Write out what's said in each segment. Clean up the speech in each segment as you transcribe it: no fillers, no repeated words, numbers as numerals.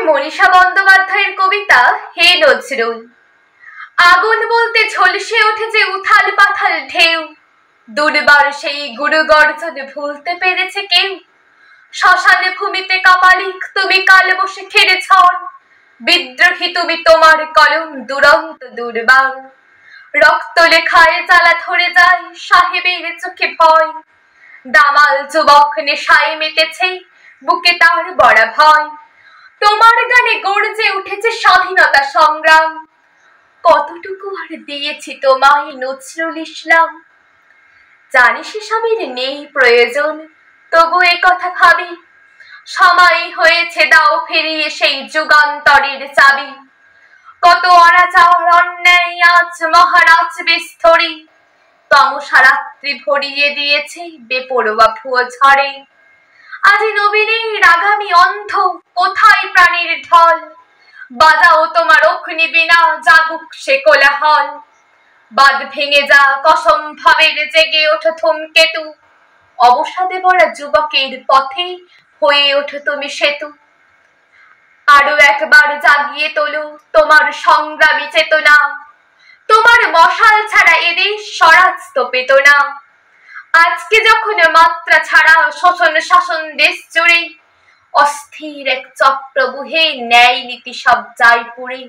মনীষা বন্দ্যোপাধ্যায়ের কবিতা হে নজরুল। আগুন বলতে ঝলসে উঠেছে উথাল পাথাল ঢেউ, দুর্বার সেই গুরু গর্জন ভুলতে পেরেছে কেউ? শ্মশানে ভূমিতে কাপালিক তুমি কাল বসে খেড়ে ঝড়, বিদ্রোহী তুমি তোমার কলম দুরন্ত দুর্বার। রক্ত লেখায় জ্বালা ধরে যায় সাহেবের চোখে ভয়, দামাল যুবক নেশায় মেতেছে বুকে তার বড়া ভয়। তোমার গানে গর্জে উঠেছে স্বাধীনতা সংগ্রাম, কতটুকু আর দিয়েছি তোমায় নজরুল ইসলাম। জানি সেসবের নেই প্রয়োজন, তবু এ কথা ভাবি সময় হয়েছে দাও ফিরিয়ে সেই যুগান্তরের চাবি। কত অনাচার অন্যায় আজ মহারাজ বিস্তরে, তমসারাত্রি ভরিয়ে দিয়েছে বেপরোয়া ভুয়ো ঝড়ে। আজি নবীনের আগামী অন্ধ কোথায় প্রাণীর ঢল, বাজাও তোমার অগ্নি বিনা জাগুক সে কোলাহল। বাঁধ ভেঙে যা কসম ভাবের জেগে ওঠো ধূমকেতু, অবসাদে ভরা যুবকের পথে হয়ে ওঠো তুমি সেতু। আরো একবার জাগিয়ে তোলো তোমার সংগ্রামী চেতনা, তোমার মশাল ছাড়া এদেশ স্বরাজ তো পেত না। আজকে যখন মাত্রা ছাড়া শোষণ শাসন দেশ জুড়ে, অস্থির এক চক্রবুহে ন্যায় নীতি সব যায় পুড়ে।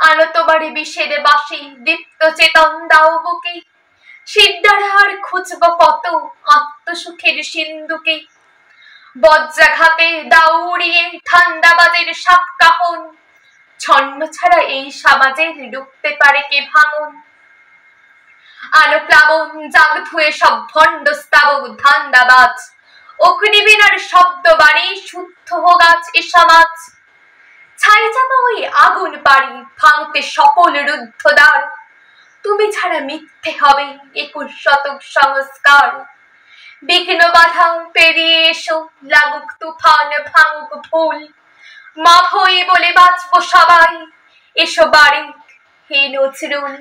আনো তোমার বিষের বাসি দীপ্ত চেতন দাও বুকে, সিদ্ধারে আর খুঁজব কত আত্মসুখের সিন্ধুকে। বজ্রাঘাতে দাও উড়িয়ে ঠান্ডাবাজের সাত কাহন, ছন্ন ছাড়া এই সমাজের রুখতে পারে কে ভাঙন। আলো প্লাবন জাগ ধুয়ে সব ভণ্ড স্তাবক ধান্দাবাজ, অগ্নিবীণার শব্দ বাণী শুদ্ধ হোগাছ এ সমাজ। ছাই চাপা ওই আগুন পারি ভাঙতে সফল রুদ্ধদ্বার, তুমি ছাড়া মিথ্যে হবে 21 শতক সংস্কার। বিঘ্ন বাধা পেরিয়ে এসো লাগুক তুফান ভাঙুক ভুল, মাপ হই বলে বাঁচবো সবাই এসো বাড়ি হে নজরুল।